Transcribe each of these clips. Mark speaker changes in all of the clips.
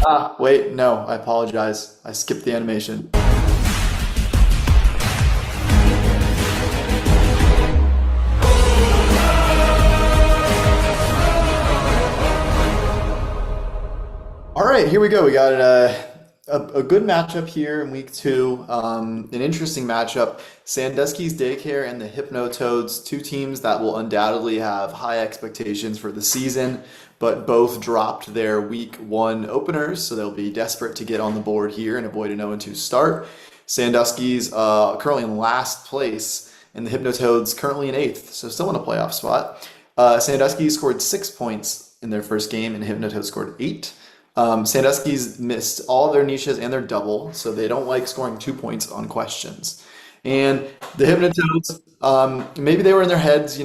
Speaker 1: Ah, wait, no, I apologize. I skipped the animation. All right, here we go. We got a good matchup here in week two. An interesting matchup. Sandusky's Daycare and the Hypnotoads, two teams that will undoubtedly have high expectations for the season, but both dropped their week one openers, so they'll be desperate to get on the board here and avoid a 0-2 start. Sandusky's currently in last place, and the Hypnotoads currently in eighth, so still in a playoff spot. Sandusky scored 6 points in their first game, and Hypnotoads scored eight. Sandusky's missed all of their niches and their double, so they don't like scoring 2 points on questions. And the Hypnotoads, maybe they were in their heads,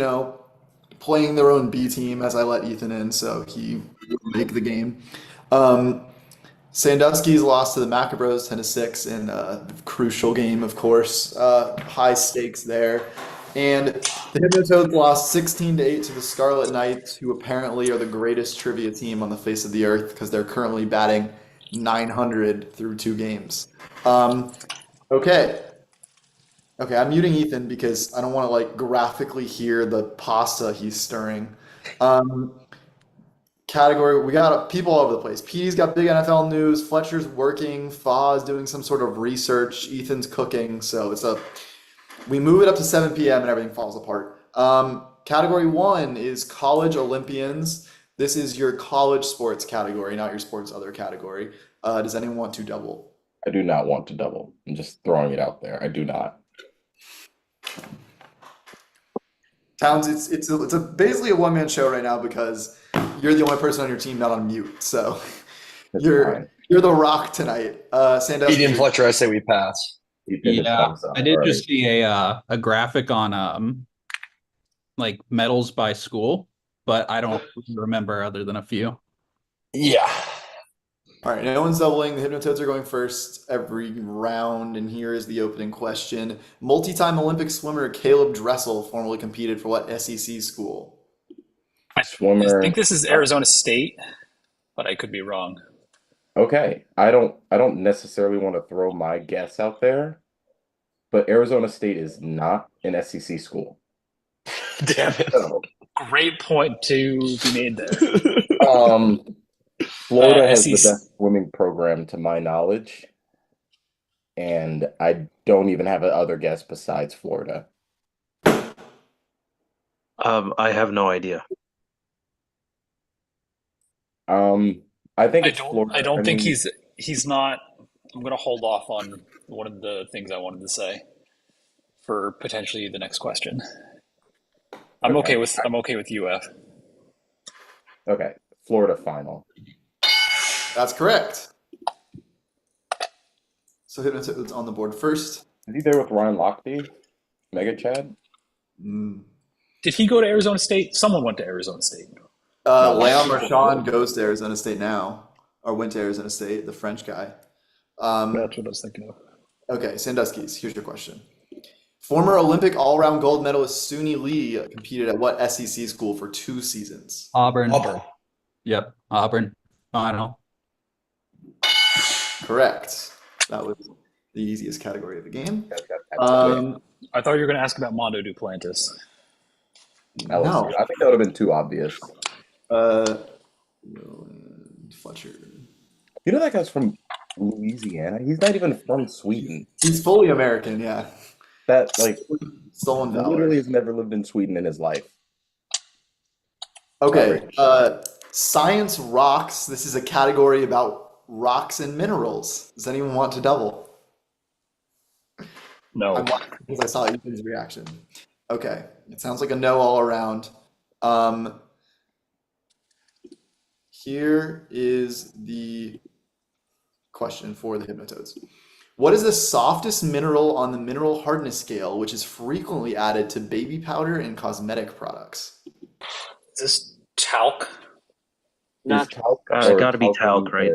Speaker 1: playing their own B team as I let Ethan in, so he would make the game. Um, Sandusky's lost to the Macabros 10-6 in a crucial game, of course. High stakes there. And the Hypnotoads lost 16-8 to the Scarlet Knights, who apparently are the greatest trivia team on the face of the earth because they're currently batting 900 through two games. Um, okay. Okay, I'm muting Ethan because I don't want to like graphically hear the pasta he's stirring. Um, category. We got people all over the place. Petey's got big NFL news. Fletcher's working. Fa's doing some sort of research. Ethan's cooking. So we move it up to 7 p.m. and everything falls apart. Category one is college Olympians. This is your college sports category, not your sports other category. Does anyone want to double?
Speaker 2: I do not want to double. I'm just throwing it out there. I do not.
Speaker 1: Towns, it's basically a one-man show right now because you're the only person on your team not on mute. So
Speaker 2: It's
Speaker 1: you're
Speaker 2: fine.
Speaker 1: you're the rock tonight.
Speaker 3: Petey
Speaker 1: Sandusky,
Speaker 3: and Fletcher, I say we pass.
Speaker 2: You did it
Speaker 4: Yeah,
Speaker 2: thumbs up.
Speaker 4: I did
Speaker 2: All right.
Speaker 4: just see a graphic on like medals by school, but I don't remember other than a few.
Speaker 3: Yeah.
Speaker 1: all right, no one's doubling. The Hypnotoads are going first every round, and here is the opening question. Multi-time Olympic swimmer Caleb Dressel formerly competed for what SEC school?
Speaker 5: I
Speaker 2: Swimmer.
Speaker 5: think this is Arizona State, but I could be wrong.
Speaker 2: Okay. I don't necessarily want to throw my guess out there, but Arizona State is not an SEC school.
Speaker 3: Damn it.
Speaker 2: So,
Speaker 5: Great point to be made there.
Speaker 2: Florida has the
Speaker 5: SEC.
Speaker 2: best swimming program to my knowledge, and I don't even have another guess besides Florida.
Speaker 6: I have no idea.
Speaker 2: I think
Speaker 5: I
Speaker 2: it's
Speaker 5: don't.
Speaker 2: Florida.
Speaker 5: I don't think
Speaker 2: mean,
Speaker 5: he's not. I'm going to hold off on one of the things I wanted to say for potentially the next question. I'm
Speaker 2: okay.
Speaker 5: okay with UF.
Speaker 2: Okay. Florida final.
Speaker 1: That's correct. So Hypnotoads on the board first.
Speaker 2: Is he there with Ryan Lochte? Mega Chad?
Speaker 1: Mm.
Speaker 5: Did he go to Arizona State? Someone went to Arizona State.
Speaker 2: No,
Speaker 1: Leon
Speaker 2: Lochte.
Speaker 1: Marchand goes to Arizona State now, or went to Arizona State, the French guy. Um,
Speaker 5: That's what I was thinking of.
Speaker 1: okay, Sandusky's. Here's your question. Former Olympic all-around gold medalist Suni Lee competed at what SEC school for 2 seasons?
Speaker 4: Auburn.
Speaker 3: Auburn.
Speaker 4: Yep, Auburn. Final.
Speaker 1: Correct. That was the easiest category of the game.
Speaker 2: That's got
Speaker 1: Um,
Speaker 5: I thought you were going to ask about Mondo Duplantis.
Speaker 2: LSU.
Speaker 1: no.
Speaker 2: I think that would have been too obvious.
Speaker 1: Uh, Fletcher.
Speaker 2: You know that guy's from Louisiana? He's not even from Sweden.
Speaker 1: He's fully American, yeah.
Speaker 2: That, like,
Speaker 1: Stolen
Speaker 2: literally
Speaker 1: valor.
Speaker 2: has never lived in Sweden in his life.
Speaker 1: Okay,
Speaker 2: Outrageous.
Speaker 1: science rocks. This is a category about rocks and minerals. Does anyone want to double?
Speaker 5: No.
Speaker 1: I'm laughing because I saw Ethan's reaction. Okay, it sounds like a no all around. Um, here is the question for the Hypnotoads. What is the softest mineral on the mineral hardness scale, which is frequently added to baby powder and cosmetic products?
Speaker 5: Is this talc?
Speaker 2: Is
Speaker 6: Not.
Speaker 2: talc
Speaker 6: It
Speaker 2: or
Speaker 6: gotta be
Speaker 2: talcum
Speaker 6: talc, right?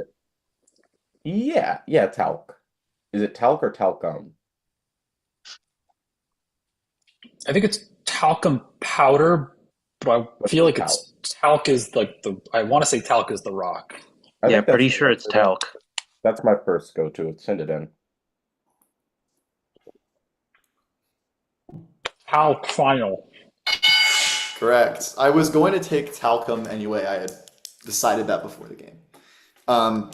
Speaker 2: Yeah, talc. Is it talc or talcum?
Speaker 5: I think it's talcum powder, but I
Speaker 2: What's
Speaker 5: feel
Speaker 2: the
Speaker 5: like
Speaker 2: talc?
Speaker 5: it's talc is like I want to say talc is the rock.
Speaker 2: I
Speaker 6: Yeah,
Speaker 2: think
Speaker 6: pretty
Speaker 2: that's
Speaker 6: sure it's talc.
Speaker 2: That's my first go-to. Send it in.
Speaker 5: How final?
Speaker 1: Correct. I was going to take talcum anyway. I had decided that before the game. Um,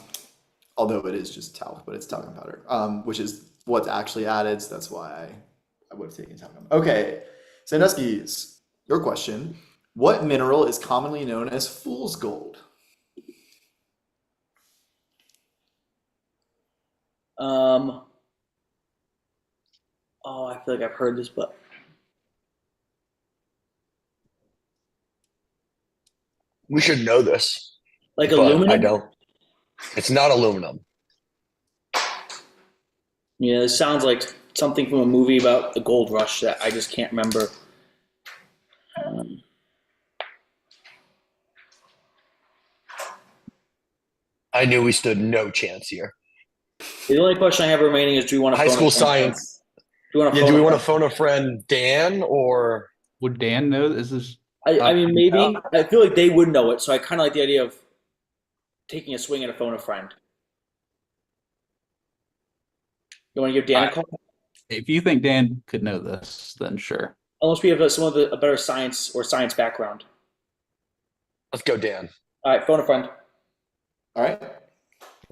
Speaker 1: although it is just talc, but it's talcum powder, which is what's actually added. So that's why I would have taken talcum. Okay, Sandusky's, your question. What mineral is commonly known as fool's gold?
Speaker 7: Oh, I feel like I've heard this, but
Speaker 3: We should know this,
Speaker 7: like
Speaker 3: but
Speaker 7: aluminum.
Speaker 3: I don't. It's not aluminum.
Speaker 7: Yeah, it sounds like something from a movie about the gold rush that I just can't remember.
Speaker 3: I knew we stood no chance here.
Speaker 7: The only question I have remaining is: do you want to
Speaker 3: High school science.
Speaker 7: Do you want to?
Speaker 3: Yeah, do we want to phone a friend Dan or
Speaker 4: Would Dan know? Is this?
Speaker 7: I mean, maybe. I feel like they would know it, so I kind of like the idea of taking a swing at a phone a friend. You want to give Dan a call?
Speaker 4: If you think Dan could know this, then sure.
Speaker 7: Unless we have someone with a better science or science background.
Speaker 3: let's go Dan?
Speaker 7: All right, phone a friend.
Speaker 1: All right.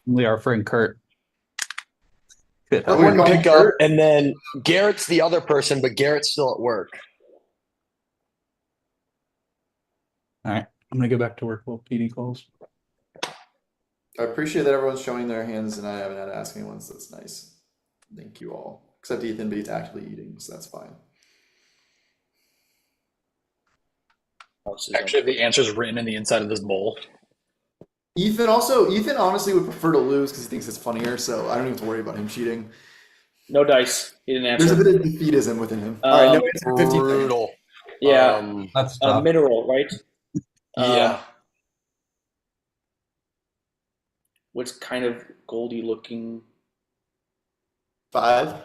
Speaker 4: Only our friend Kurt. Could
Speaker 1: Oh,
Speaker 3: I
Speaker 1: we
Speaker 4: help.
Speaker 3: wouldn't
Speaker 1: call
Speaker 3: pick
Speaker 1: Kurt?
Speaker 3: up, and then Garrett's the other person, but Garrett's still at work.
Speaker 4: All right, I'm gonna go back to work while PD calls.
Speaker 1: I appreciate that everyone's showing their hands, and I haven't had to ask anyone, so that's nice. Thank you all. Except Ethan, but he's actually eating, so that's fine.
Speaker 5: Actually, the answer is written in the inside of this bowl.
Speaker 1: Ethan honestly would prefer to lose because he thinks it's funnier, so I don't even have to worry about him cheating.
Speaker 7: No dice. He didn't answer.
Speaker 1: There's a bit of defeatism within him. All right, no answer, 15 seconds.
Speaker 3: Brutal.
Speaker 7: Yeah,
Speaker 4: That's
Speaker 7: a
Speaker 4: tough.
Speaker 7: mineral, right?
Speaker 3: Yeah.
Speaker 7: What's kind of goldy looking?
Speaker 1: 5,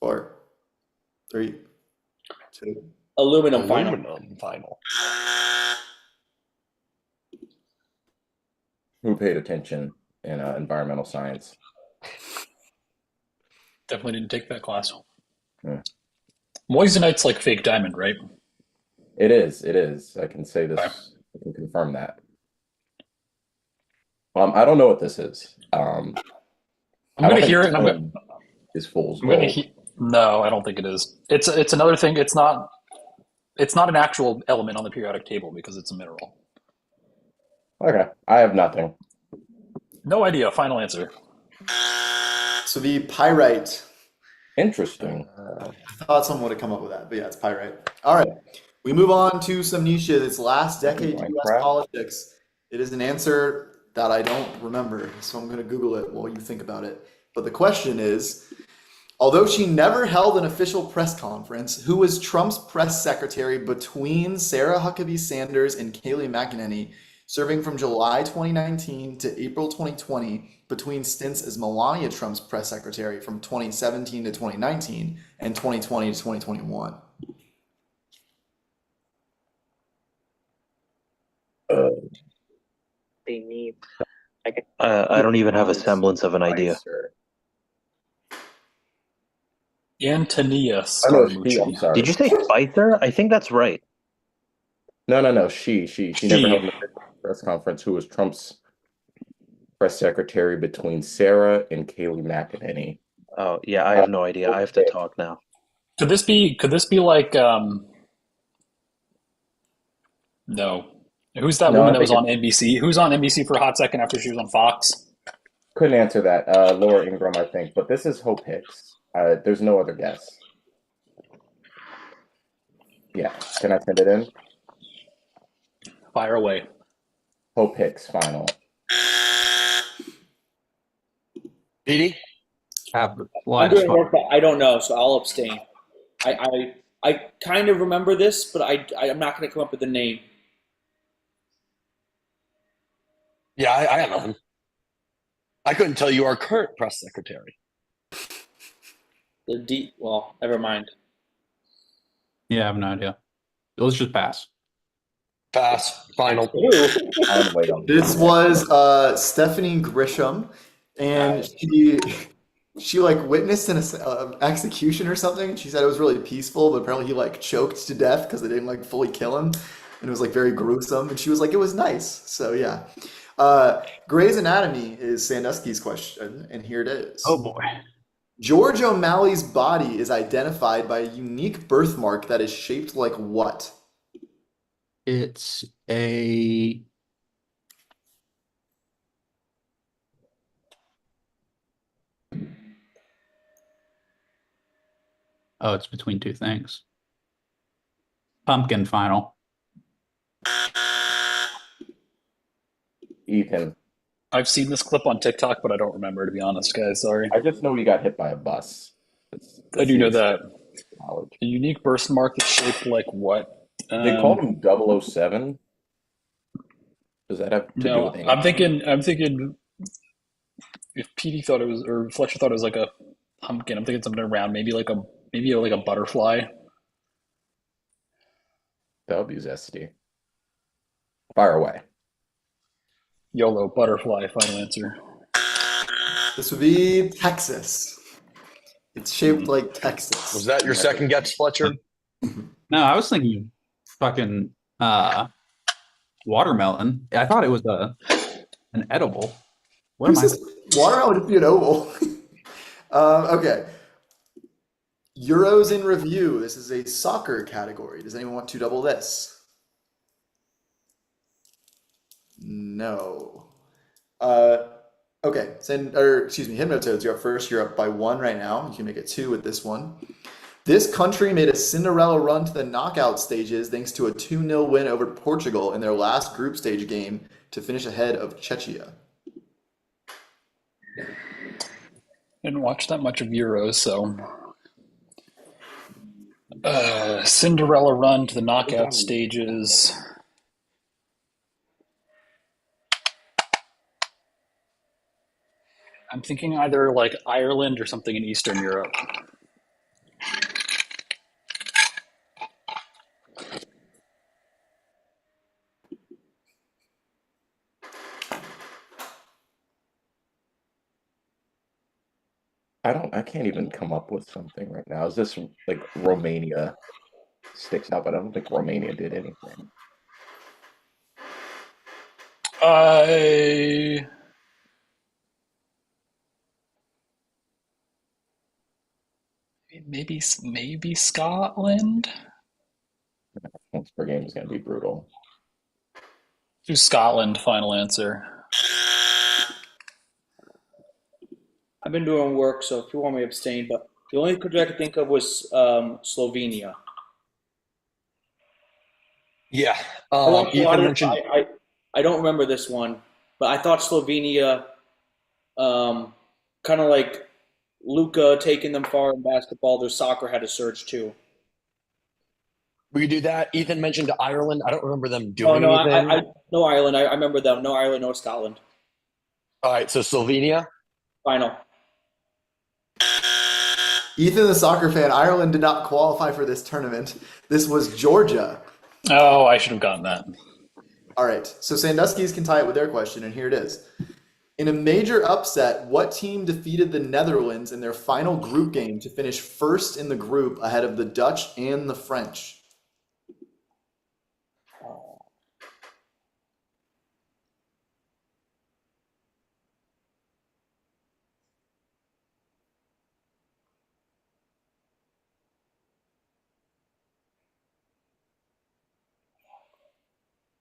Speaker 1: 4, 3, 2.
Speaker 7: Aluminum final.
Speaker 3: Aluminum final.
Speaker 2: Who paid attention in environmental science?
Speaker 5: Definitely didn't take that class.
Speaker 2: Yeah.
Speaker 5: Moissanite's like fake diamond, right?
Speaker 2: It is. It is. I can say
Speaker 5: Okay.
Speaker 2: this. I can confirm that. I don't know what this is.
Speaker 5: I'm
Speaker 2: I don't
Speaker 5: gonna
Speaker 2: think
Speaker 5: hear it, and
Speaker 2: tin is fool's
Speaker 5: I'm gonna
Speaker 2: gold.
Speaker 5: No, I don't think it is. It's another thing. It's not an actual element on the periodic table because it's a mineral.
Speaker 2: Okay, I have nothing.
Speaker 5: No idea. Final answer.
Speaker 1: So the pyrite.
Speaker 2: Interesting.
Speaker 1: I thought someone would have come up with that, but yeah, it's pyrite. All right. We move on to some niche. It's last decade U.S.
Speaker 2: Minecraft?
Speaker 1: politics. It is an answer that I don't remember, so I'm going to Google it while you think about it. But the question is, although she never held an official press conference, who was Trump's press secretary between Sarah Huckabee Sanders and Kayleigh McEnany, serving from July 2019 to April 2020, between stints as Melania Trump's press secretary from 2017 to 2019 and 2020 to 2021?
Speaker 6: They need. I don't even have a semblance of an idea.
Speaker 2: Spicer.
Speaker 5: Antonia
Speaker 2: Oh no, she. I'm
Speaker 5: Scaramucci.
Speaker 2: sorry.
Speaker 6: Did you say Spicer? I think that's right.
Speaker 2: No. She never held an official press conference. Who was Trump's press secretary between Sarah and Kayleigh McEnany?
Speaker 6: Oh yeah, I have no idea. I have to talk now.
Speaker 5: Could this be like no. Who's that
Speaker 2: No,
Speaker 5: woman
Speaker 2: I
Speaker 5: that was
Speaker 2: think
Speaker 5: on NBC? Who's on NBC for a hot second after she was on Fox?
Speaker 2: Couldn't answer that. Laura Ingraham, I think. But this is Hope Hicks. There's no other guess. Yeah. Can I send it in?
Speaker 5: Fire away.
Speaker 2: Hope Hicks, final.
Speaker 3: PD?
Speaker 4: Have
Speaker 7: I'm
Speaker 4: live
Speaker 7: doing
Speaker 4: spot.
Speaker 7: work, but I don't know, so I'll abstain. I kind of remember this, but I'm not going to come up with the name.
Speaker 3: Yeah, I have nothing. I couldn't tell you our current press secretary.
Speaker 7: Well, never mind.
Speaker 4: Yeah, I have no idea. Let's just pass.
Speaker 3: Pass. Final.
Speaker 2: I would wait on
Speaker 1: This was Stephanie Grisham, and she like witnessed an execution or something. She said it was really peaceful, but apparently he like choked to death because they didn't like fully kill him, and it was like very gruesome. And she was like, it was nice. So yeah, Grey's Anatomy is Sandusky's question, and here it is.
Speaker 4: Oh boy.
Speaker 1: George O'Malley's body is identified by a unique birthmark that is shaped like what?
Speaker 4: It's a Oh, it's between two things. Pumpkin final.
Speaker 2: Ethan.
Speaker 5: I've seen this clip on TikTok, but I don't remember, to be honest, guys. Sorry.
Speaker 2: I just know he got hit by a bus.
Speaker 5: I do know
Speaker 2: seems
Speaker 5: that.
Speaker 2: knowledge.
Speaker 5: A unique birthmark that's shaped like what?
Speaker 2: They called him 007. Does that have to do
Speaker 5: No,
Speaker 2: with anything?
Speaker 5: I'm thinking if Petey thought it was, or Fletcher thought it was like a pumpkin, I'm thinking something around maybe like a butterfly.
Speaker 2: That would be zesty. Fire away.
Speaker 5: YOLO, butterfly, final answer.
Speaker 1: This would be Texas. It's shaped like Texas.
Speaker 3: Was that your second guess, Fletcher?
Speaker 4: No, I was thinking fucking watermelon. I thought it was an edible. What am
Speaker 1: Who's
Speaker 4: I?
Speaker 1: this? Watermelon would be an oval. Okay. Euros in review. This is a soccer category. Does anyone want to double this? No. Okay. Hypnotoads, you're up first. You're up by 1 right now. You can make it 2 with this one. This country made a Cinderella run to the knockout stages thanks to a 2-0 win over Portugal in their last group stage game to finish ahead of Czechia.
Speaker 5: Didn't watch that much of Euros, so Cinderella run to the knockout stages. I'm thinking either like Ireland or something in Eastern Europe.
Speaker 2: I can't even come up with something right now. Is this like Romania sticks out, but I don't think Romania did anything.
Speaker 5: Maybe Scotland.
Speaker 2: Points per game is going to be brutal.
Speaker 5: Do Scotland, final answer.
Speaker 7: I've been doing work, so if you want me to abstain, but the only country I could think of was Slovenia.
Speaker 3: Yeah.
Speaker 7: I watched a lot
Speaker 3: Ethan
Speaker 7: of
Speaker 3: mentioned.
Speaker 7: I don't remember this one, but I thought Slovenia, kind of like Luka taking them far in basketball, their soccer had a surge too.
Speaker 3: We could do that. Ethan mentioned Ireland. I don't remember them
Speaker 7: Oh
Speaker 3: doing
Speaker 7: no,
Speaker 3: anything.
Speaker 7: no Ireland. I remember them. No Ireland, no Scotland.
Speaker 3: All right, so Slovenia.
Speaker 7: Final.
Speaker 1: Ethan, the soccer fan, Ireland did not qualify for this tournament. This was Georgia.
Speaker 5: Oh, I should have gotten that.
Speaker 1: All right, so Sandusky's can tie it with their question, and here it is. In a major upset, what team defeated the Netherlands in their final group game to finish first in the group ahead of the Dutch and the French?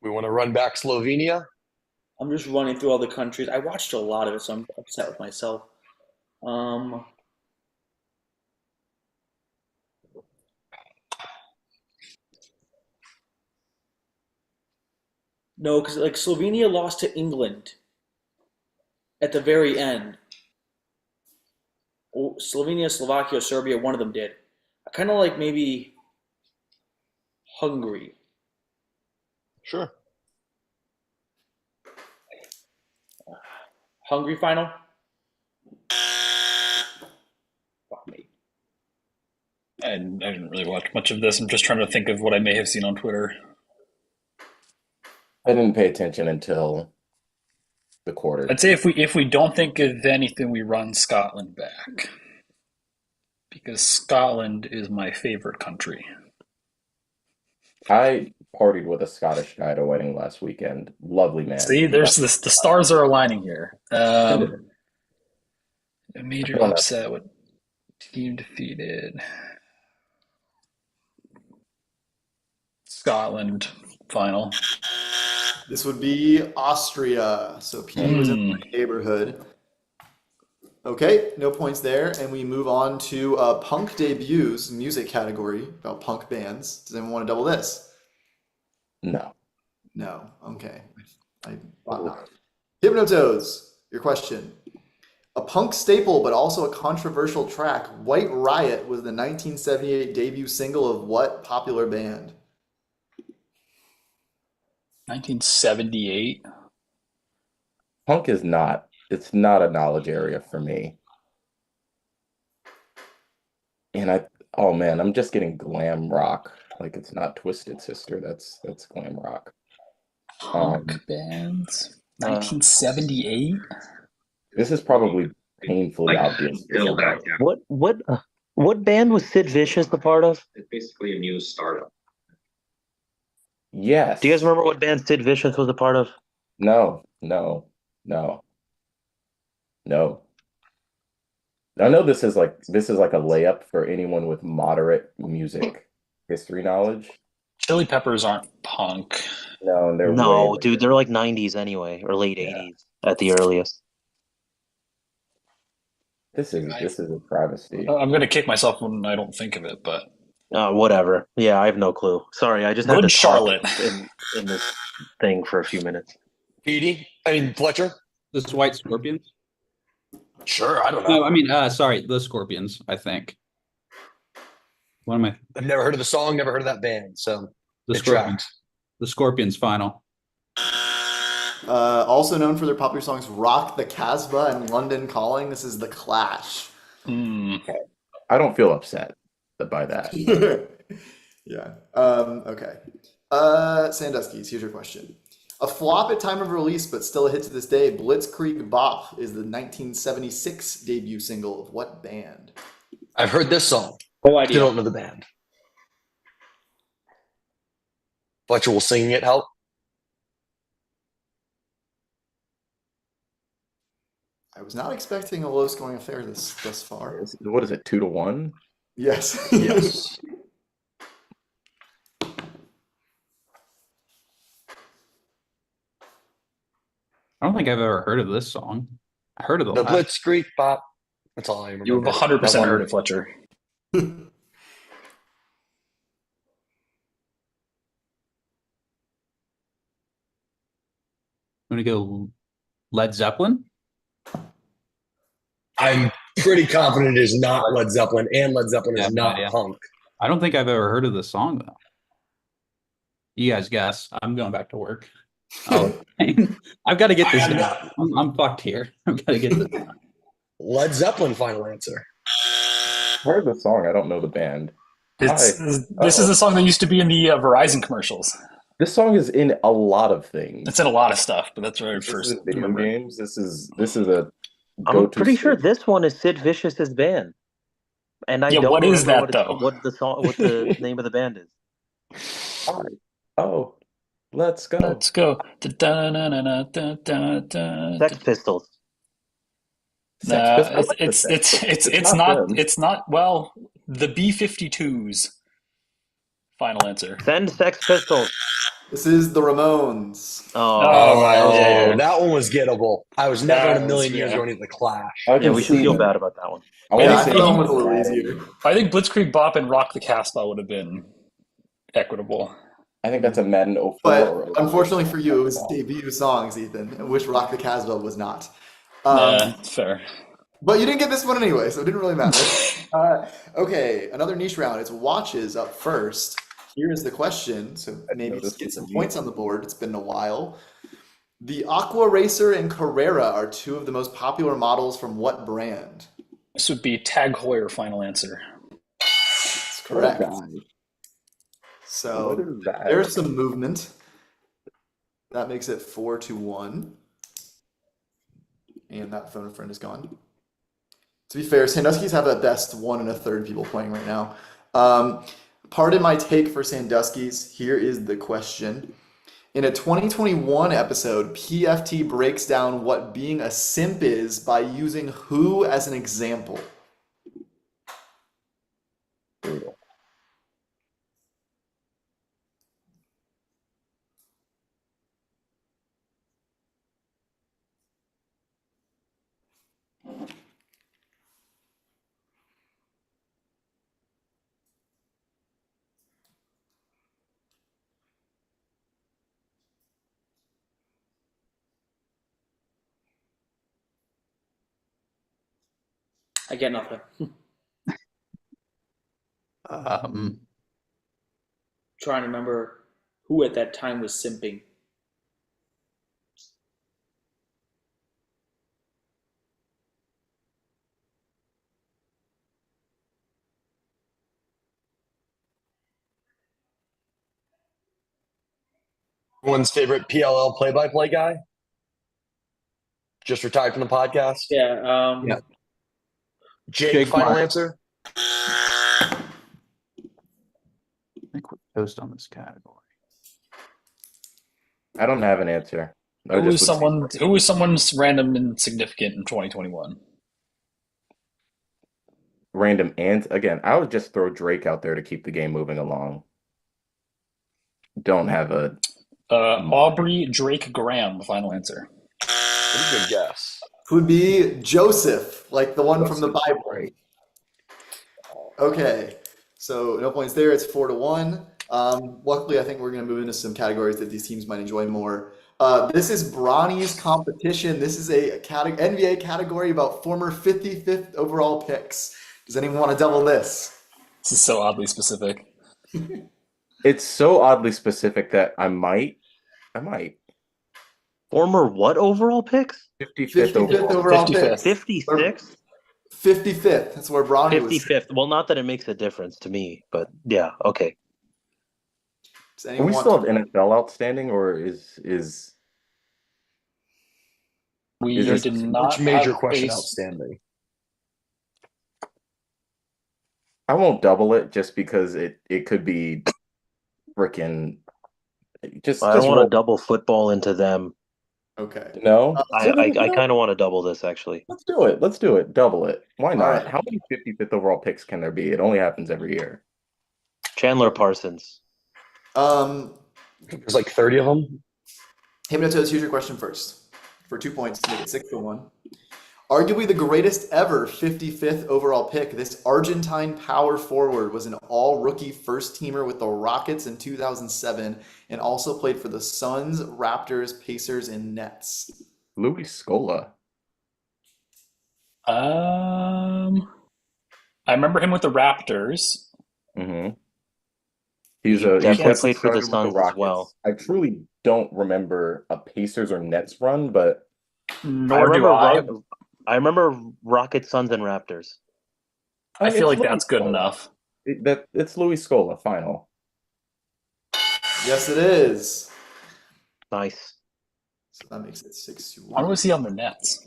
Speaker 3: We want to run back Slovenia.
Speaker 7: I'm just running through all the countries. I watched a lot of it, so I'm upset with myself. No, because like Slovenia lost to England at the very end. Oh, Slovenia, Slovakia, Serbia, one of them did. I kind of like maybe Hungary.
Speaker 3: Sure.
Speaker 7: Hungary final? Fuck me.
Speaker 5: I didn't really watch much of this. I'm just trying to think of what I may have seen on Twitter.
Speaker 2: I didn't pay attention until the quarter.
Speaker 5: I'd say if we don't think of anything, we run Scotland back because Scotland is my favorite country.
Speaker 2: I partied with a Scottish guy at a wedding last weekend. Lovely man.
Speaker 5: See, there's this. The stars are aligning here. A
Speaker 2: I
Speaker 5: major
Speaker 2: don't know.
Speaker 5: upset. What team defeated? Scotland final.
Speaker 1: This would be Austria. So P was in the neighborhood. Okay, no points there. And we move on to punk debuts, music category, about punk bands. Does anyone want to double this?
Speaker 2: No.
Speaker 1: No. Okay. I thought not. Hypnotoads, your question. A punk staple, but also a controversial track, White Riot was the 1978 debut single of what popular band?
Speaker 5: 1978.
Speaker 2: Punk is not. It's not a knowledge area for me. And oh man, I'm just getting glam rock. Like it's not Twisted Sister. That's glam rock.
Speaker 5: Punk bands. 1978.
Speaker 2: This is probably painfully obvious.
Speaker 6: What band was Sid Vicious the part of?
Speaker 8: It's basically a new startup.
Speaker 2: Yes.
Speaker 6: Do you guys remember what band Sid Vicious was a part of?
Speaker 2: No. I know this is like a layup for anyone with moderate music history knowledge.
Speaker 5: Chili Peppers aren't punk.
Speaker 2: No, and they're
Speaker 6: No,
Speaker 2: way
Speaker 6: dude, they're like 90s anyway, or late 80s at the earliest.
Speaker 2: This is a travesty.
Speaker 5: I'm gonna kick myself when I don't think of it, but
Speaker 6: Whatever. Yeah, I have no clue. Sorry, I just had
Speaker 5: Good
Speaker 6: to
Speaker 5: Charlotte.
Speaker 6: talk in this thing for a few minutes.
Speaker 3: Fletcher?
Speaker 4: This White Scorpions?
Speaker 3: Sure, I don't know.
Speaker 4: No, I mean, sorry, the Scorpions, I think. What am I?
Speaker 3: I've never heard of the song, never heard of that band, so
Speaker 4: The
Speaker 3: it
Speaker 4: Scorpions.
Speaker 3: tracks.
Speaker 4: The Scorpions final.
Speaker 1: Also known for their popular songs Rock the Casbah and London Calling, this is The Clash.
Speaker 2: I don't feel upset by that.
Speaker 1: Yeah. Okay. Sandusky, here's your question. A flop at time of release, but still a hit to this day, Blitzkrieg Bop is the 1976 debut single of what band?
Speaker 3: I've heard this song.
Speaker 7: No idea.
Speaker 3: Still don't know the band. Fletcher will sing it, help?
Speaker 1: I was not expecting a low-scoring affair thus far.
Speaker 2: What is it, 2-1?
Speaker 1: Yes.
Speaker 3: Yes.
Speaker 4: I don't think I've ever heard of this song. I heard of the
Speaker 3: The
Speaker 4: last.
Speaker 3: Blitzkrieg Bop. That's all I remember.
Speaker 5: you've 100% heard it, Fletcher.
Speaker 4: I'm gonna go Led Zeppelin.
Speaker 3: I'm pretty confident it is not Led Zeppelin, and Led Zeppelin
Speaker 4: Yeah,
Speaker 3: is not
Speaker 4: yeah.
Speaker 3: punk.
Speaker 4: I don't think I've ever heard of this song though. You guys guess. I'm going back to work. Oh, I've got to get this done. I'm fucked here. I've got to get this done.
Speaker 3: Led Zeppelin, final answer.
Speaker 2: I heard the song. I don't know the band.
Speaker 5: This is the song that used to be in the Verizon commercials.
Speaker 2: This song is in a lot of things.
Speaker 5: It's in a lot of stuff, but that's where I
Speaker 2: This
Speaker 5: first
Speaker 2: is in video
Speaker 5: remember.
Speaker 2: games. This is a
Speaker 6: I'm
Speaker 2: go-to
Speaker 6: pretty sure
Speaker 2: staple.
Speaker 6: this one is Sid Vicious's band. And I
Speaker 5: Yeah,
Speaker 6: don't
Speaker 5: what is
Speaker 6: remember
Speaker 5: that, though?
Speaker 6: what the name of the band is.
Speaker 2: Oh, let's go.
Speaker 5: Let's go. Da-da-na-na-na-da-da-da.
Speaker 6: Sex Pistols.
Speaker 2: Sex Pistols?
Speaker 5: It's
Speaker 2: not them.
Speaker 5: not well, the B-52s. Final answer.
Speaker 6: Send Sex Pistols.
Speaker 1: This is the Ramones.
Speaker 3: Oh, that one was gettable. I was never in a
Speaker 5: That
Speaker 3: million
Speaker 5: was-
Speaker 3: years
Speaker 5: yeah.
Speaker 3: going to the Clash.
Speaker 6: Yeah, we should feel bad about that one.
Speaker 1: Yeah, I thought that one was a little easier.
Speaker 5: I think Blitzkrieg Bop and Rock the Casbah would have been equitable.
Speaker 2: I think that's a Madden 04.
Speaker 1: But unfortunately for you, it was debut songs, Ethan, which Rock the Casbah was not.
Speaker 5: Fair.
Speaker 1: But you didn't get this one anyway, so it didn't really matter. Okay, another niche round. It's watches up first. Here is the question, so maybe just get some points on the board. It's been a while. The Aqua Racer and Carrera are two of the most popular models from what brand?
Speaker 5: This would be Tag Heuer. Final answer.
Speaker 1: That's correct.
Speaker 2: What
Speaker 1: So
Speaker 2: is that?
Speaker 1: there's some movement. That makes it 4-1. And that phone a friend is gone. To be fair, Sandusky's have at best 1 1/3 people playing right now. Pardon my take for Sandusky's. Here is the question. In a 2021 episode, PFT breaks down what being a simp is by using who as an example?
Speaker 2: Brutal.
Speaker 7: I get nothing. Trying to remember who at that time was simping.
Speaker 3: Everyone's favorite PLL play-by-play guy. Just retired from the podcast.
Speaker 7: Yeah.
Speaker 4: Yeah.
Speaker 3: Jake, final
Speaker 4: Mark.
Speaker 3: answer.
Speaker 4: I think we're toast on this category.
Speaker 2: I don't have an answer. I
Speaker 5: Who was
Speaker 2: just would say-
Speaker 5: someone's random and significant in 2021?
Speaker 2: random and again, I would just throw Drake out there to keep the game moving along. Don't have a
Speaker 5: Aubrey Drake Graham, final answer.
Speaker 3: Pretty good guess.
Speaker 1: Would be Joseph, like the one from the Bible.
Speaker 2: Right.
Speaker 1: Okay, so no points there. It's 4-1. Luckily, I think we're going to move into some categories that these teams might enjoy more. This is Bronny's competition. This is a NBA category about former 55th overall picks. Does anyone want to double this?
Speaker 5: This is so oddly specific.
Speaker 2: It's so oddly specific that I might.
Speaker 6: Former what overall picks?
Speaker 2: 55th
Speaker 1: 55th
Speaker 2: overall.
Speaker 1: overall
Speaker 5: 55th.
Speaker 1: pick.
Speaker 6: 56th?
Speaker 1: 55th. That's where Bronny was.
Speaker 6: 55th. Well, not that it makes a difference to me, but yeah, okay.
Speaker 1: Does
Speaker 2: Are
Speaker 1: anyone
Speaker 2: we
Speaker 1: want
Speaker 2: still
Speaker 1: to-
Speaker 2: have NFL outstanding, or is
Speaker 5: We
Speaker 2: Is there
Speaker 5: did
Speaker 2: some-
Speaker 5: not
Speaker 3: Which major
Speaker 5: have
Speaker 3: question
Speaker 5: a-
Speaker 3: outstanding?
Speaker 2: I won't double it just because it could be freaking just
Speaker 6: I don't want
Speaker 2: roll.
Speaker 6: to double football into them.
Speaker 1: Okay.
Speaker 2: No,
Speaker 6: I kind of want to double this, actually.
Speaker 2: Let's do it. Let's do it. Double it. Why not?
Speaker 1: right.
Speaker 2: How many 55th overall picks can there be? It only happens every year.
Speaker 6: Chandler Parsons.
Speaker 3: There's like 30 of them.
Speaker 1: Hypnotoads, here's your question first. For 2 points to make it 6-1. Arguably the greatest ever 55th overall pick, this Argentine power forward was an all-rookie first-teamer with the Rockets in 2007 and also played for the Suns, Raptors, Pacers, and Nets.
Speaker 2: Louis Scola.
Speaker 5: I remember him with the Raptors.
Speaker 2: Mm-hmm.
Speaker 6: He
Speaker 2: He
Speaker 6: definitely
Speaker 2: was
Speaker 6: played for the
Speaker 2: started with
Speaker 6: Suns as
Speaker 2: Rockets.
Speaker 6: well.
Speaker 2: I truly don't remember a Pacers or Nets run, but
Speaker 5: Nor do I.
Speaker 6: I remember Rockets, Suns, and Raptors.
Speaker 5: I feel like
Speaker 2: Louis
Speaker 5: that's good
Speaker 2: Scola.
Speaker 5: enough.
Speaker 2: It's Louis Scola. Final.
Speaker 1: Yes, it is.
Speaker 6: Nice.
Speaker 1: So that makes it 6-1.
Speaker 5: Why was he on the Nets?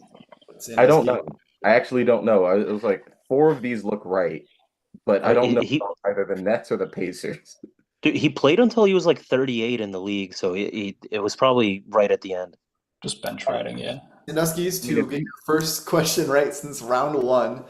Speaker 2: I don't know. I actually don't know. It was like 4 of these look right, but I don't know about either the Nets or the Pacers.
Speaker 6: Dude, he played until he was like 38 in the league, so it was probably right at the end.
Speaker 5: Just bench riding, yeah.
Speaker 1: Sanduskys, to get your first question right since round 1.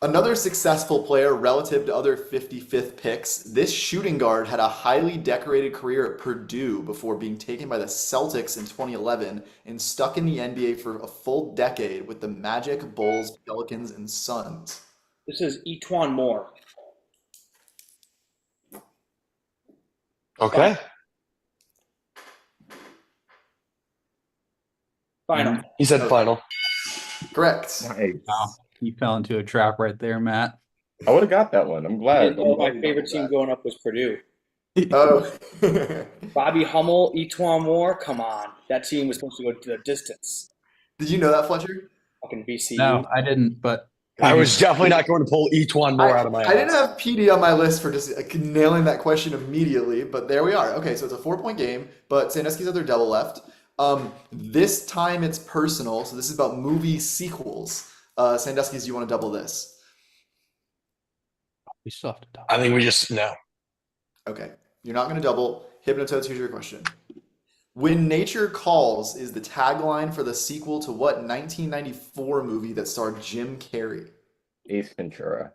Speaker 1: Another successful player relative to other 55th picks, this shooting guard had a highly decorated career at Purdue before being taken by the Celtics in 2011 and stuck in the NBA for a full decade with the Magic, Bulls, Pelicans, and Suns.
Speaker 7: This is Etwan Moore.
Speaker 3: Okay.
Speaker 7: Final.
Speaker 3: He said final.
Speaker 1: Correct.
Speaker 2: Nice.
Speaker 4: Wow. You fell into a trap right there, Matt.
Speaker 2: I would have got that one. I'm glad.
Speaker 7: My favorite team growing up was Purdue.
Speaker 1: Oh.
Speaker 7: Bobby Hummel, Etwan Moore. Come on, that team was supposed to go to the distance.
Speaker 1: Did you know that, Fletcher?
Speaker 7: Fucking VCU.
Speaker 4: No, I didn't, but
Speaker 3: I was definitely not going to pull each one more out of my
Speaker 1: I didn't
Speaker 3: ass.
Speaker 1: have PD on my list for just nailing that question immediately, but there we are. Okay, so it's a 4-point game, but Sandusky's have their double left. This time it's personal, so this is about movie sequels. Sandusky's, you want to double this?
Speaker 4: We still have to talk.
Speaker 3: I think we just no.
Speaker 1: Okay, you're not going to double. Hypnotoads, here's your question. When Nature Calls is the tagline for the sequel to what 1994 movie that starred Jim Carrey?
Speaker 2: Ace Ventura.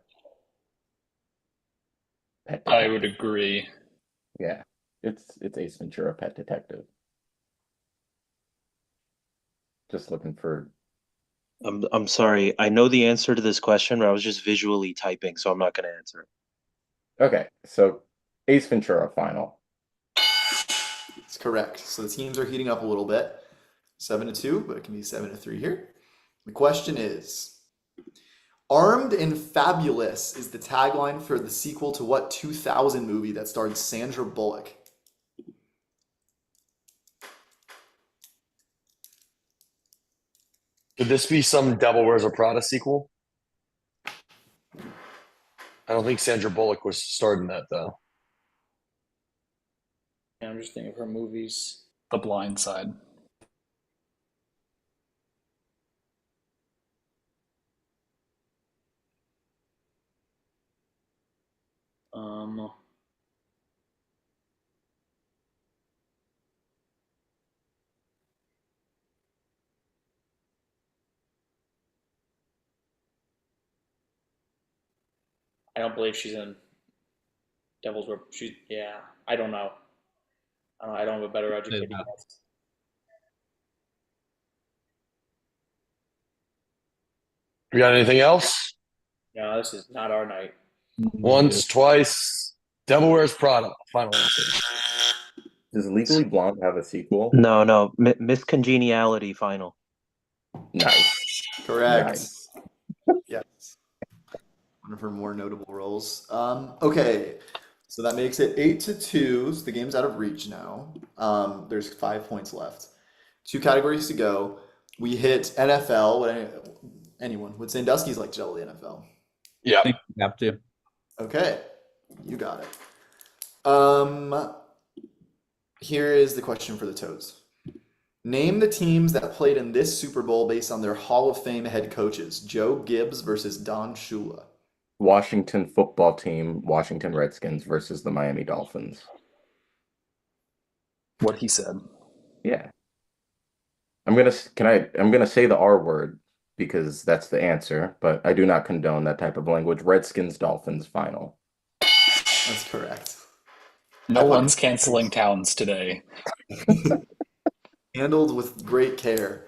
Speaker 2: Pet
Speaker 5: I
Speaker 2: Detective.
Speaker 5: would agree.
Speaker 2: Yeah, it's Ace Ventura, Pet Detective. Just looking for.
Speaker 6: I'm sorry. I know the answer to this question, but I was just visually typing, so I'm not going to answer it.
Speaker 2: Okay, so Ace Ventura final.
Speaker 1: It's correct. So the teams are heating up a little bit. 7-2, but it can be 7-3 here. The question is, Armed and Fabulous is the tagline for the sequel to what 2000 movie that starred Sandra Bullock?
Speaker 3: Could this be some Devil Wears a Prada sequel? I don't think Sandra Bullock was starred in that though.
Speaker 7: Yeah, I'm just thinking of her movies.
Speaker 5: The Blind Side.
Speaker 7: Um, I don't believe she's in Devil's Rep. She's yeah. I don't know. I don't have a better educated
Speaker 4: Yeah.
Speaker 7: guess.
Speaker 3: We got anything else?
Speaker 7: No, this is not our night.
Speaker 3: Once, twice. Devil Wears Prada. Final answer.
Speaker 2: Does Legally Blonde have a sequel?
Speaker 6: No. Miss Congeniality final.
Speaker 2: Nice.
Speaker 1: Correct.
Speaker 2: Nice.
Speaker 1: Yes. One of her more notable roles. Okay, so that makes it 8-2. So the game's out of reach now. There's 5 points left. 2 categories to go. We hit NFL. Would Sandusky's like to double the NFL?
Speaker 3: Yeah.
Speaker 4: I think we have to.
Speaker 1: Okay, you got it. Here is the question for the Toads. Name the teams that played in this Super Bowl based on their Hall of Fame head coaches. Joe Gibbs versus Don Shula.
Speaker 2: Washington football team, Washington Redskins versus the Miami Dolphins.
Speaker 5: What he said.
Speaker 2: Yeah. I'm gonna say the R word because that's the answer, but I do not condone that type of language. Redskins Dolphins final.
Speaker 1: That's correct.
Speaker 5: No one's canceling towns today.
Speaker 1: Handled with great care.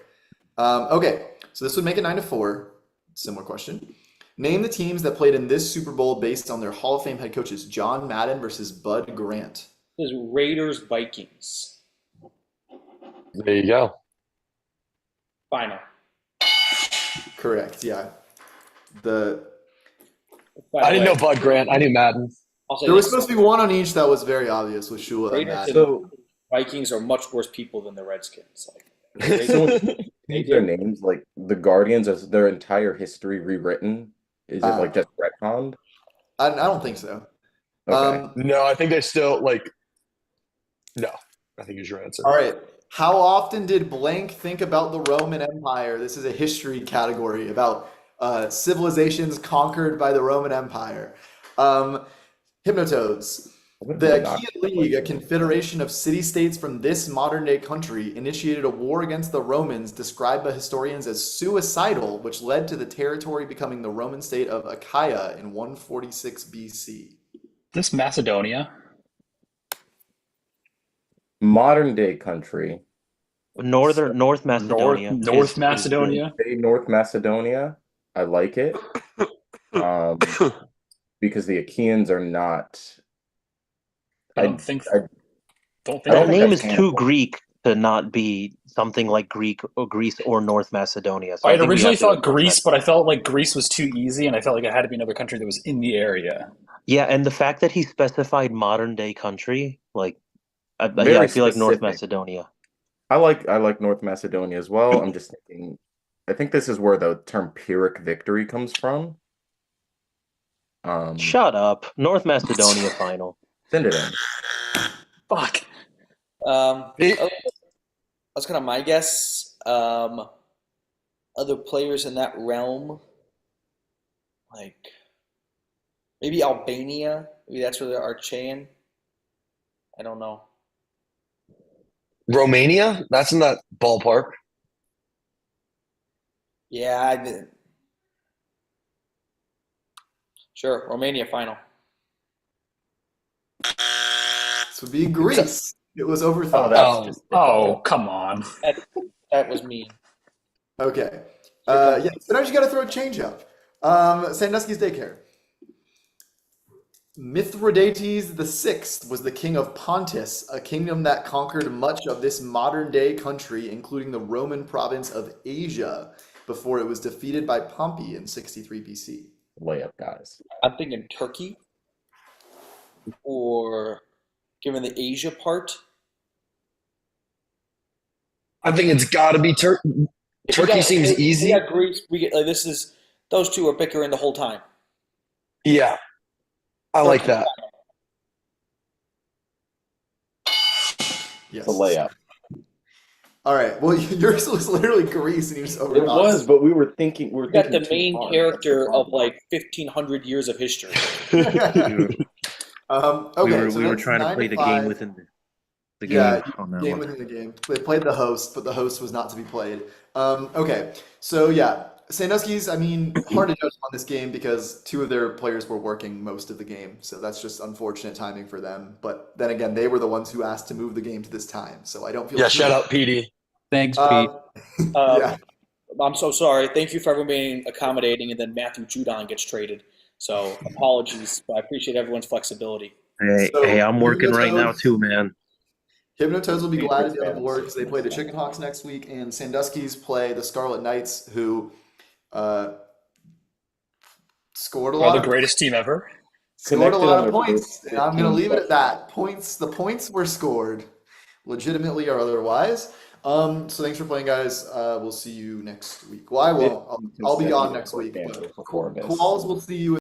Speaker 1: Okay, so this would make it 9-4. Similar question. Name the teams that played in this Super Bowl based on their Hall of Fame head coaches. John Madden versus Bud Grant.
Speaker 7: This is Raiders Vikings
Speaker 3: There you go.
Speaker 7: final.
Speaker 1: Correct, yeah.
Speaker 7: By
Speaker 3: I
Speaker 7: the
Speaker 3: didn't
Speaker 7: way,
Speaker 3: know Bud Grant. I knew Madden.
Speaker 7: I'll say
Speaker 1: There was
Speaker 7: this,
Speaker 1: supposed to be one on each that was very obvious with Shula and
Speaker 7: Raiders
Speaker 1: Madden.
Speaker 7: and Vikings are much worse people than the Redskins. Like
Speaker 2: So change their names, like the Guardians, as their entire history rewritten? Is it like just retconned?
Speaker 1: I don't think so.
Speaker 2: Okay.
Speaker 3: No, I think they still like. No, I think is your answer.
Speaker 1: All right. How often did blank think about the Roman Empire? This is a history category about civilizations conquered by the Roman Empire. Hypnotoads. The Achaean League, a confederation of city-states from this modern-day country, initiated a war against the Romans, described by historians as suicidal, which led to the territory becoming the Roman state of Achaia in 146 BC.
Speaker 5: This Macedonia.
Speaker 2: Modern day country.
Speaker 6: North Macedonia.
Speaker 5: North Macedonia.
Speaker 2: Say North Macedonia. I like it. Because the Achaeans are not.
Speaker 5: I don't think.
Speaker 2: I
Speaker 5: Don't think
Speaker 2: don't
Speaker 6: That
Speaker 2: think
Speaker 6: name
Speaker 2: that's
Speaker 6: is too
Speaker 2: Hannibal.
Speaker 6: Greek to not be something like Greece or North Macedonia. So
Speaker 5: I
Speaker 6: I
Speaker 5: had
Speaker 6: think we
Speaker 5: originally
Speaker 6: have to go
Speaker 5: thought
Speaker 6: North
Speaker 5: Greece,
Speaker 6: Macedonia.
Speaker 5: but I felt like Greece was too easy, and I felt like it had to be another country that was in the area.
Speaker 6: Yeah, and the fact that he specified modern day country, like, I
Speaker 2: Very
Speaker 6: feel like North
Speaker 2: specific.
Speaker 6: Macedonia.
Speaker 2: I like North Macedonia as well. I'm just thinking I think this is where the term Pyrrhic victory comes from.
Speaker 6: Shut up. North Macedonia final.
Speaker 2: Send it in.
Speaker 5: Fuck.
Speaker 3: It-
Speaker 7: That's kind of my guess. Other players in that realm, like maybe Albania. Maybe that's where they're Archean. I don't know.
Speaker 3: Romania? That's in that ballpark.
Speaker 7: Yeah, I did. Sure, Romania final.
Speaker 1: This would be Greece. It was overthought.
Speaker 2: that's
Speaker 5: Oh, come on.
Speaker 7: That was mean.
Speaker 1: Okay. Yeah, so now you got to throw a change up. Sandusky's Daycare. Mithridates the Sixth was the king of Pontus, a kingdom that conquered much of this modern-day country, including the Roman province of Asia, before it was defeated by Pompey in 63 BC.
Speaker 2: Layup, guys.
Speaker 7: I'm thinking Turkey, or given the Asia part.
Speaker 3: I think it's got to be Turkey.
Speaker 7: If we
Speaker 3: Turkey
Speaker 7: got-
Speaker 3: seems
Speaker 7: if we
Speaker 3: easy.
Speaker 7: got Greece. We get this is those two are bickering the whole time.
Speaker 3: Yeah, I like that.
Speaker 1: Yes.
Speaker 2: It's a layup.
Speaker 1: All right. Well, yours was literally Greece, and you just
Speaker 2: It
Speaker 1: overthought.
Speaker 2: was, but we were thinking.
Speaker 7: We got the
Speaker 2: thinking too
Speaker 7: main
Speaker 2: hard.
Speaker 7: character
Speaker 2: That's the
Speaker 7: of
Speaker 2: problem.
Speaker 7: like 1,500 years of history.
Speaker 6: Dude,
Speaker 1: Okay, so
Speaker 6: we were
Speaker 1: that's
Speaker 6: trying to
Speaker 1: 9
Speaker 6: play
Speaker 1: to
Speaker 6: the game
Speaker 1: 5.
Speaker 6: within the
Speaker 1: Yeah,
Speaker 6: game on that
Speaker 1: game
Speaker 6: one.
Speaker 1: within the game. They played the host, but the host was not to be played. Okay, so yeah, Sandusky's, I mean, hard to judge on this game because two of their players were working most of the game, so that's just unfortunate timing for them. But then again, they were the ones who asked to move the game to this time, so I don't feel
Speaker 3: Yeah,
Speaker 1: too
Speaker 3: shout out PD.
Speaker 4: Thanks, Pete.
Speaker 1: Yeah,
Speaker 7: I'm so sorry. Thank you for everyone being accommodating, and then Matthew Judon gets traded. So apologies, but I appreciate everyone's flexibility.
Speaker 1: So,
Speaker 6: Hey, I'm working right now
Speaker 1: Hypnotoads-
Speaker 6: too, man.
Speaker 1: Hypnotoads will be glad to be on the
Speaker 2: Fans.
Speaker 1: board because they play the Chicken Hawks next week, and Sandusky's play the Scarlet Knights, who scored a
Speaker 5: Are
Speaker 1: lot
Speaker 5: the
Speaker 1: of
Speaker 5: greatest team ever.
Speaker 1: Scored a
Speaker 2: Connected
Speaker 1: lot
Speaker 2: on
Speaker 1: of
Speaker 2: their
Speaker 1: points,
Speaker 2: first
Speaker 1: and I'm going to
Speaker 2: 15
Speaker 1: leave it at that. The points were scored, legitimately or otherwise. So thanks for playing, guys. We'll see you next week. Well, I won't. I'll be gone next week, but
Speaker 2: Consecutive performance.
Speaker 1: Qualls will see you.